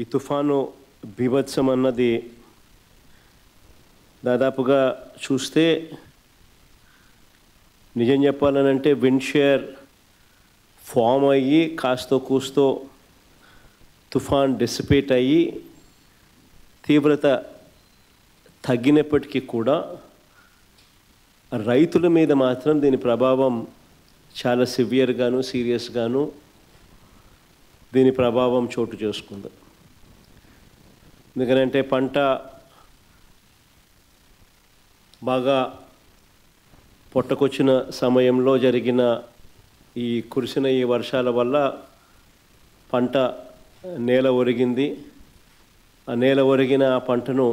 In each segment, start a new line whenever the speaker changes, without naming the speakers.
ఈ తుఫాను బీభత్సం అన్నది దాదాపుగా చూస్తే నిజం చెప్పాలనంటే విండ్ షేర్ ఫామ్ అయ్యి కాస్తో కూస్తో తుఫాన్ డిసిపేట్ అయ్యి తీవ్రత తగ్గినప్పటికీ కూడా రైతుల మీద మాత్రం దీని ప్రభావం చాలా సివియర్గాను సీరియస్గాను దీని ప్రభావం చోటు చేసుకుంది. ఎందుకంటే పంట బాగా పొట్టకొచ్చిన సమయంలో జరిగిన కురిసిన ఈ వర్షాల వల్ల పంట నేల ఒరిగింది. ఆ నేల ఒరిగిన ఆ పంటను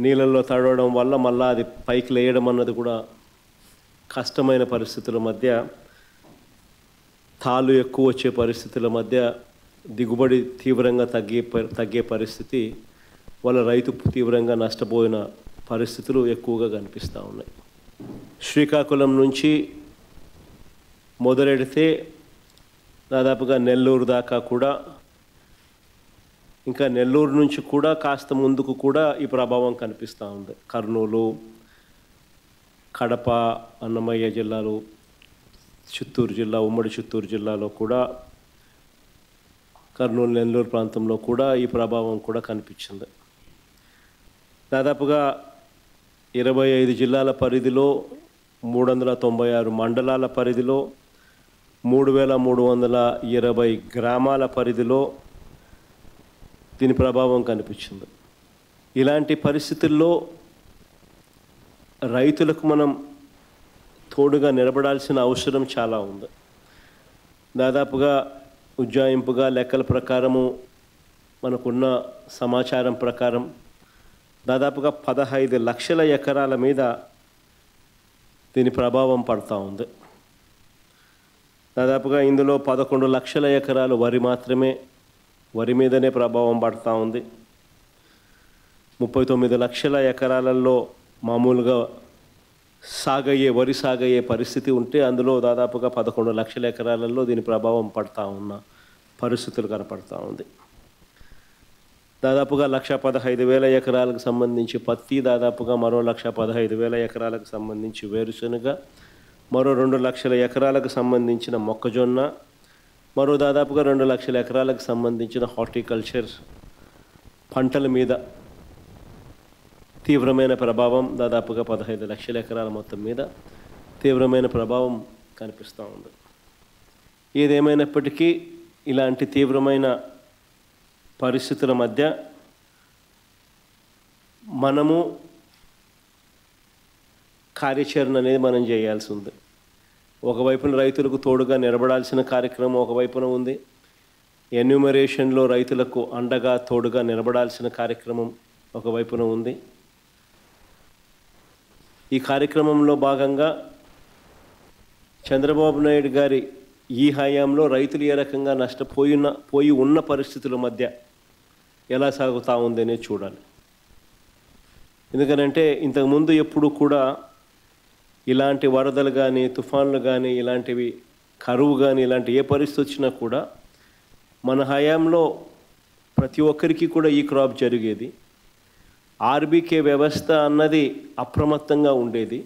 నీళ్ళల్లో తడవడం వల్ల మళ్ళీ అది పైకి లేయడం అన్నది కూడా కష్టమైన పరిస్థితుల మధ్య, తాలు ఎక్కువ వచ్చే పరిస్థితుల మధ్య దిగుబడి తీవ్రంగా తగ్గే పరిస్థితి వల్ల రైతు తీవ్రంగా నష్టపోయిన పరిస్థితులు ఎక్కువగా కనిపిస్తూ ఉన్నాయి. శ్రీకాకుళం నుంచి మొదలెడితే దాదాపుగా నెల్లూరు దాకా కూడా, ఇంకా నెల్లూరు నుంచి కూడా కాస్త ముందుకు కూడా ఈ ప్రభావం కనిపిస్తూ ఉంది. కర్నూలు, కడప, అన్నమయ్య జిల్లాలు, చిత్తూరు జిల్లా, ఉమ్మడి చిత్తూరు జిల్లాలో కూడా, కర్నూలు నెల్లూరు ప్రాంతంలో కూడా ఈ ప్రభావం కూడా కనిపించింది. దాదాపుగా 25 జిల్లాల పరిధిలో, 396 మండలాల పరిధిలో, 3320 గ్రామాల పరిధిలో దీని ప్రభావం కనిపించింది. ఇలాంటి పరిస్థితుల్లో రైతులకు మనం తోడుగా నిలబడాల్సిన అవసరం చాలా ఉంది. దాదాపుగా ఉజ్జాయింపుగా లెక్కల ప్రకారము, మనకున్న సమాచారం ప్రకారం దాదాపుగా 15 లక్షల ఎకరాల మీద దీని ప్రభావం పడుతూ ఉంది. దాదాపుగా ఇందులో 11 లక్షల ఎకరాలు వరి మీదనే ప్రభావం పడుతూ ఉంది. 39 లక్షల ఎకరాలలో మామూలుగా వరి సాగయ్యే పరిస్థితి ఉంటే అందులో దాదాపుగా 11 లక్షల ఎకరాలలో దీని ప్రభావం పడుతూ ఉన్న పరిస్థితులు కనపడుతూ ఉంది. దాదాపుగా 1,15,000 ఎకరాలకు సంబంధించి పత్తి, దాదాపుగా మరో 1,15,000 ఎకరాలకు సంబంధించి వేరుశనగ, మరో 2 లక్షల ఎకరాలకు సంబంధించిన మొక్కజొన్న, మరో దాదాపుగా 2 లక్షల ఎకరాలకు సంబంధించిన హార్టికల్చర్ పంటల మీద తీవ్రమైన ప్రభావం, దాదాపుగా 15 లక్షల ఎకరాల మొత్తం మీద తీవ్రమైన ప్రభావం కనిపిస్తూ ఉంది. ఏదేమైనప్పటికీ ఇలాంటి తీవ్రమైన పరిస్థితుల మధ్య మనము కార్యాచరణ అనేది మనం చేయాల్సి ఉంది. ఒకవైపున రైతులకు తోడుగా నిలబడాల్సిన కార్యక్రమం ఒకవైపున ఉంది. ఎన్యూమరేషన్లో రైతులకు అండగా తోడుగా నిలబడాల్సిన కార్యక్రమం ఒకవైపున ఉంది. ఈ కార్యక్రమంలో భాగంగా చంద్రబాబు నాయుడు గారి ఈ హయాంలో రైతులు ఏ రకంగా పోయి ఉన్న పరిస్థితుల మధ్య ఎలా సాగుతూ ఉందనే చూడాలి. ఎందుకనంటే ఇంతకుముందు ఎప్పుడు కూడా ఇలాంటి వరదలు కానీ, తుఫాన్లు కానీ, ఇలాంటివి కరువు కానీ, ఇలాంటి ఏ పరిస్థితి వచ్చినా కూడా మన హయాంలో ప్రతి ఒక్కరికి కూడా ఈ క్రాప్ జరిగేది. ఆర్బీకే వ్యవస్థ అన్నది అప్రమత్తంగా ఉండేది.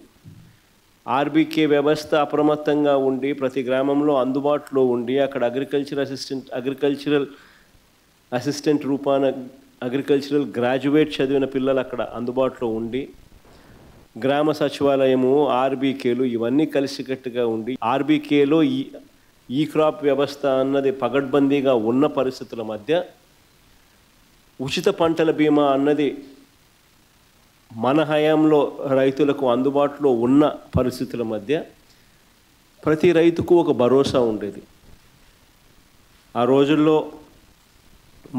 ఆర్బీకే వ్యవస్థ అప్రమత్తంగా ఉండి ప్రతి గ్రామంలో అందుబాటులో ఉండి అక్కడ అగ్రికల్చరల్ అసిస్టెంట్ రూపాన అగ్రికల్చరల్ గ్రాడ్యుయేట్ చదివిన పిల్లలు అక్కడ అందుబాటులో ఉండి, గ్రామ సచివాలయము, ఆర్బీకేలు ఇవన్నీ కలిసికట్టుగా ఉండి, ఆర్బీకేలో ఈ క్రాప్ వ్యవస్థ అన్నది పగడ్బందీగా ఉన్న పరిస్థితుల మధ్య ఉచిత పంటల బీమా అన్నది మన హయాంలో రైతులకు అందుబాటులో ఉన్న పరిస్థితుల మధ్య ప్రతి రైతుకు ఒక భరోసా ఉండేది. ఆ రోజుల్లో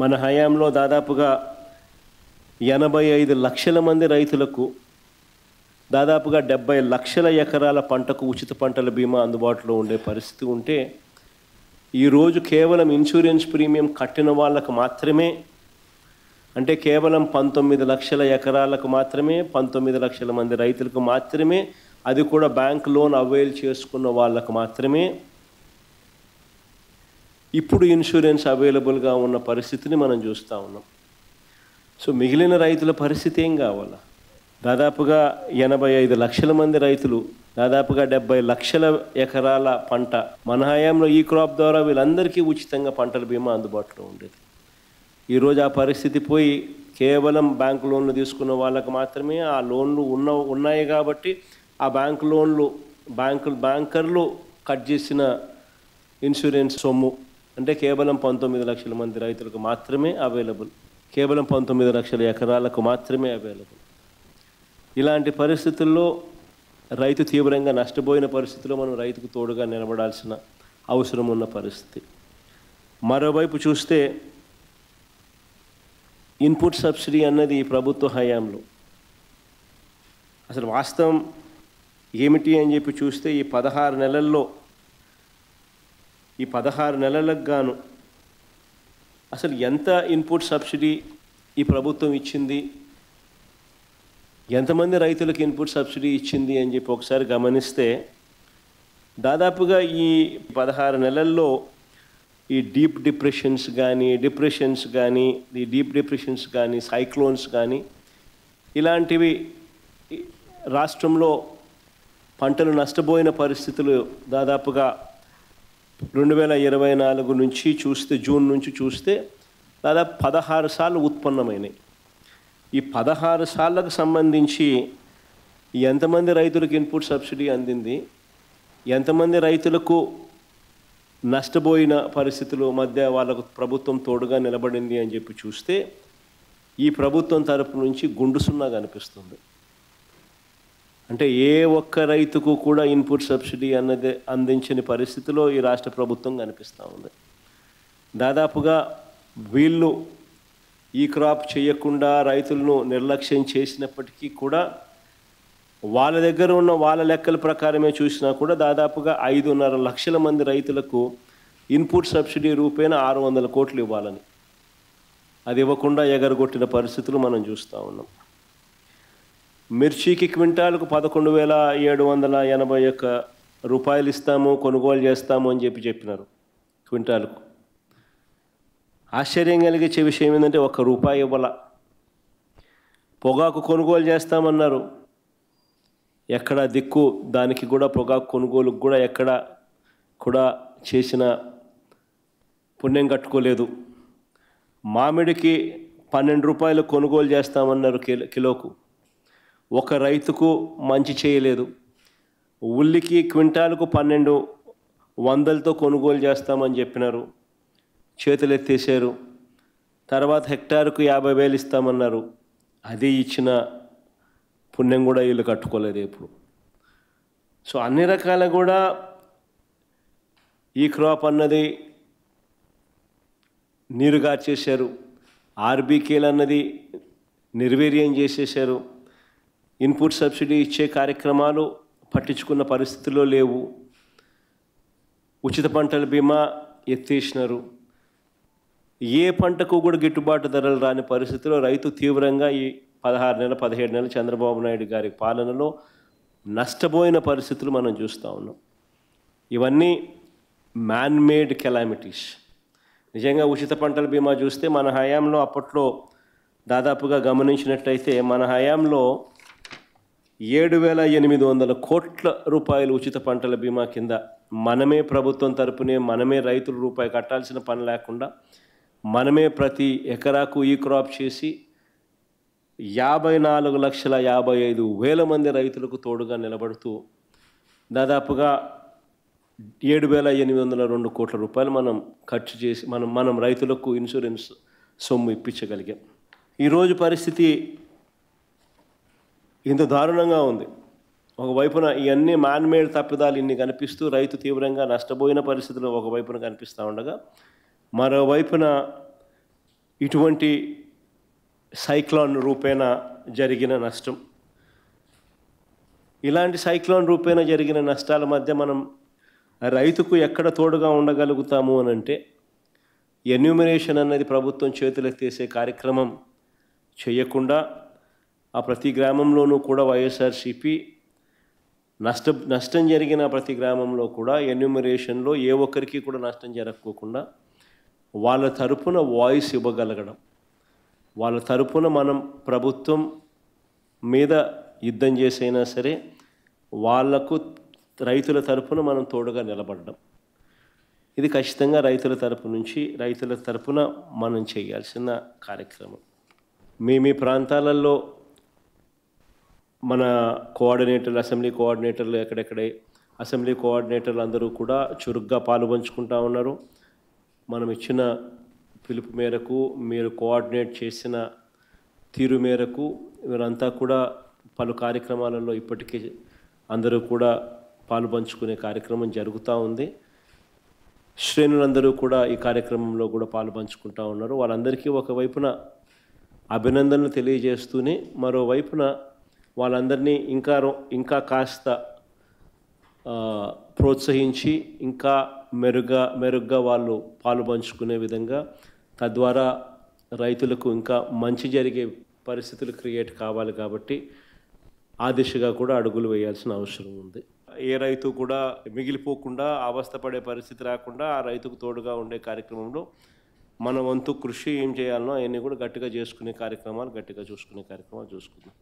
మన హయాంలో దాదాపుగా 85 లక్షల మంది రైతులకు దాదాపుగా 70 లక్షల ఎకరాల పంటకు ఉచిత పంటల బీమా అందుబాటులో ఉండే పరిస్థితి ఉంటే, ఈరోజు కేవలం ఇన్సూరెన్స్ ప్రీమియం కట్టిన వాళ్ళకు మాత్రమే, అంటే కేవలం 19 లక్షల ఎకరాలకు మాత్రమే, 19 లక్షల మంది రైతులకు మాత్రమే, అది కూడా బ్యాంక్ లోన్ అవైల్ చేసుకున్న వాళ్ళకు మాత్రమే ఇప్పుడు ఇన్సూరెన్స్ అవైలబుల్గా ఉన్న పరిస్థితిని మనం చూస్తూ ఉన్నాం. సో మిగిలిన రైతుల పరిస్థితి ఏం కావాలా? దాదాపుగా 85 లక్షల మంది రైతులు, దాదాపుగా 70 లక్షల ఎకరాల పంట మన హయాంలో ఈ క్రాప్ ద్వారా వీళ్ళందరికీ ఉచితంగా పంటల బీమా అందుబాటులో ఉండేది. ఈరోజు ఆ పరిస్థితి పోయి కేవలం బ్యాంకు లోన్లు తీసుకున్న వాళ్ళకి మాత్రమే ఆ లోన్లు ఉన్నాయి కాబట్టి ఆ బ్యాంకు లోన్లు బ్యాంకర్లు కట్ చేసిన ఇన్సూరెన్స్ సొమ్ము అంటే కేవలం 19 లక్షల మంది రైతులకు మాత్రమే అవైలబుల్, కేవలం 19 లక్షల ఎకరాలకు మాత్రమే అవైలబుల్. ఇలాంటి పరిస్థితుల్లో రైతు తీవ్రంగా నష్టపోయిన పరిస్థితిలో మనం రైతుకు తోడుగా నిలబడాల్సిన అవసరం ఉన్న పరిస్థితి. మరోవైపు చూస్తే ఇన్పుట్ సబ్సిడీ అన్నది ఈ ప్రభుత్వ హయాంలో అసలు వాస్తవం ఏమిటి అని చెప్పి చూస్తే ఈ 16 నెలలకు గాను అసలు ఎంత ఇన్పుట్ సబ్సిడీ ఈ ప్రభుత్వం ఇచ్చింది, ఎంతమంది రైతులకు ఇన్పుట్ సబ్సిడీ ఇచ్చింది అని చెప్పి ఒకసారి గమనిస్తే దాదాపుగా ఈ 16 నెలల్లో ఈ డీప్ డిప్రెషన్స్ కానీ సైక్లోన్స్ కానీ ఇలాంటివి రాష్ట్రంలో పంటలు నష్టపోయిన పరిస్థితులు దాదాపుగా 2024 నుంచి చూస్తే జూన్ నుంచి చూస్తే దాదాపు 16 సార్లు ఉత్పన్నమైనాయి. ఈ 16 సార్లకు సంబంధించి ఎంతమంది రైతులకు ఇన్పుట్ సబ్సిడీ అందింది, ఎంతమంది రైతులకు నష్టపోయిన పరిస్థితుల మధ్య వాళ్ళకు ప్రభుత్వం తోడుగా నిలబడింది అని చెప్పి చూస్తే ఈ ప్రభుత్వం తరపు నుంచి గుండు సున్నా కనిపిస్తుంది. అంటే ఏ ఒక్క రైతుకు కూడా ఇన్పుట్ సబ్సిడీ అన్నది అందించని పరిస్థితిలో ఈ రాష్ట్ర ప్రభుత్వం కనిపిస్తూ ఉంది. దాదాపుగా వీళ్ళు ఈ క్రాప్ చేయకుండా రైతులను నిర్లక్ష్యం చేసినప్పటికీ కూడా వాళ్ళ దగ్గర ఉన్న వాళ్ళ లెక్కల ప్రకారమే చూసినా కూడా దాదాపుగా 5.5 లక్షల మంది రైతులకు ఇన్పుట్ సబ్సిడీ రూపేణా 600 కోట్లు ఇవ్వాలని అది ఇవ్వకుండా ఎగరగొట్టిన పరిస్థితులు మనం చూస్తూ ఉన్నాం. మిర్చికి క్వింటాలకు 11,781 రూపాయలు ఇస్తాము, కొనుగోలు చేస్తాము అని చెప్పినారు క్వింటాలకు. ఆశ్చర్యం కలిగించే విషయం ఏంటంటే ₹1 ఇవ్వాల. పొగాకు కొనుగోలు చేస్తామన్నారు, ఎక్కడ దిక్కు దానికి కూడా పొగాకు కొనుగోలుకు కూడా ఎక్కడ కూడా చేసిన పుణ్యం కట్టుకోలేదు. మామిడికి ₹12 కొనుగోలు చేస్తామన్నారు కిలోకు, ఒక రైతుకు మంచి చేయలేదు. ఉల్లికి క్వింటాలకు 1200తో కొనుగోలు చేస్తామని చెప్పినారు, చేతులు ఎత్తేసారు. తర్వాత హెక్టారుకు 50,000 ఇస్తామన్నారు, అది ఇచ్చిన పుణ్యం కూడా వీళ్ళు కట్టుకోలేదు ఎప్పుడు. సో అన్ని రకాల కూడా ఈ క్రాప్ అన్నది నీరుగార్చేశారు, ఆర్బీకేలు అన్నది నిర్వీర్యం చేసేశారు. ఇన్పుట్ సబ్సిడీ ఇచ్చే కార్యక్రమాలు పట్టించుకున్న పరిస్థితుల్లో లేవు. ఉచిత పంటల బీమా ఎత్తేసినారు. ఏ పంటకు కూడా గిట్టుబాటు ధరలు రాని పరిస్థితిలో రైతు తీవ్రంగా ఈ 17 నెలలు చంద్రబాబు నాయుడు గారి పాలనలో నష్టపోయిన పరిస్థితులు మనం చూస్తూ ఉన్నాం. ఇవన్నీ మ్యాన్మేడ్ కెలామిటీస్. నిజంగా ఉచిత పంటల బీమా చూస్తే మన హయాంలో అప్పట్లో దాదాపుగా గమనించినట్లయితే మన హయాంలో 7,800 కోట్ల రూపాయలు ఉచిత పంటల బీమా కింద మనమే ప్రభుత్వం తరపునే మనమే రైతులు రూపాయి కట్టాల్సిన పని లేకుండా మనమే ప్రతి ఎకరాకు ఈ క్రాప్ చేసి 54,55,000 మంది రైతులకు తోడుగా నిలబడుతూ దాదాపుగా 7,802 కోట్ల రూపాయలు మనం ఖర్చు చేసి మనం రైతులకు ఇన్సూరెన్స్ సొమ్ము ఇప్పించగలిగాం. ఈరోజు పరిస్థితి ఇంత దారుణంగా ఉంది. ఒకవైపున ఇవన్నీ మ్యాన్మేడ్ తప్పిదాలు ఇన్ని కనిపిస్తూ రైతు తీవ్రంగా నష్టపోయిన పరిస్థితులు ఒకవైపున కనిపిస్తూ ఉండగా, మరోవైపున ఇటువంటి సైక్లోన్ రూపేణా జరిగిన నష్టం, ఇలాంటి సైక్లోన్ రూపేణా జరిగిన నష్టాల మధ్య మనం రైతుకు ఎక్కడ తోడుగా ఉండగలుగుతాము అని అంటే ఎన్యూమరేషన్ అనేది ప్రభుత్వం చేతులెత్తేసే కార్యక్రమం చేయకుండా ఆ ప్రతి గ్రామంలోనూ కూడా వైఎస్ఆర్సీపీ నష్టం జరిగిన ప్రతి గ్రామంలో కూడా ఎన్యూమరేషన్లో ఏ ఒక్కరికి కూడా నష్టం జరగకోకుండా వాళ్ళ తరపున వాయిస్ ఇవ్వగలగడం, వాళ్ళ తరపున మనం ప్రభుత్వం మీద యుద్ధం చేసైనా సరే వాళ్లకు రైతుల తరపున మనం తోడుగా నిలబడడం, ఇది ఖచ్చితంగా రైతుల తరపున మనం చేయాల్సిన కార్యక్రమం. మీ ప్రాంతాలలో మన కోఆర్డినేటర్లు, అసెంబ్లీ కోఆర్డినేటర్లు ఎక్కడెక్కడే అసెంబ్లీ కోఆర్డినేటర్లు అందరూ కూడా చురుగ్గా పాలుపంచుకుంటూ ఉన్నారు. మనం ఇచ్చిన పిలుపు మేరకు, మీరు కోఆర్డినేట్ చేసిన తీరు మేరకు వీరంతా కూడా పలు కార్యక్రమాలలో ఇప్పటికీ అందరూ కూడా పాలుపంచుకునే కార్యక్రమం జరుగుతూ ఉంది. శ్రేణులందరూ కూడా ఈ కార్యక్రమంలో కూడా పాలుపంచుకుంటూ ఉన్నారు. వాళ్ళందరికీ ఒకవైపున అభినందనలు తెలియజేస్తూనే మరోవైపున వాళ్ళందరినీ ఇంకా కాస్త ప్రోత్సహించి ఇంకా మెరుగ్గా వాళ్ళు పాలుపంచుకునే విధంగా, తద్వారా రైతులకు ఇంకా మంచి జరిగే పరిస్థితులు క్రియేట్ కావాలి. కాబట్టి ఆ దిశగా కూడా అడుగులు వేయాల్సిన అవసరం ఉంది. ఏ రైతు కూడా మిగిలిపోకుండా అవస్థపడే పరిస్థితి రాకుండా ఆ రైతుకు తోడుగా ఉండే కార్యక్రమంలో మన వంతు కృషి ఏం చేయాలనో అవన్నీ కూడా గట్టిగా చూసుకునే కార్యక్రమాలు చూసుకుందాం.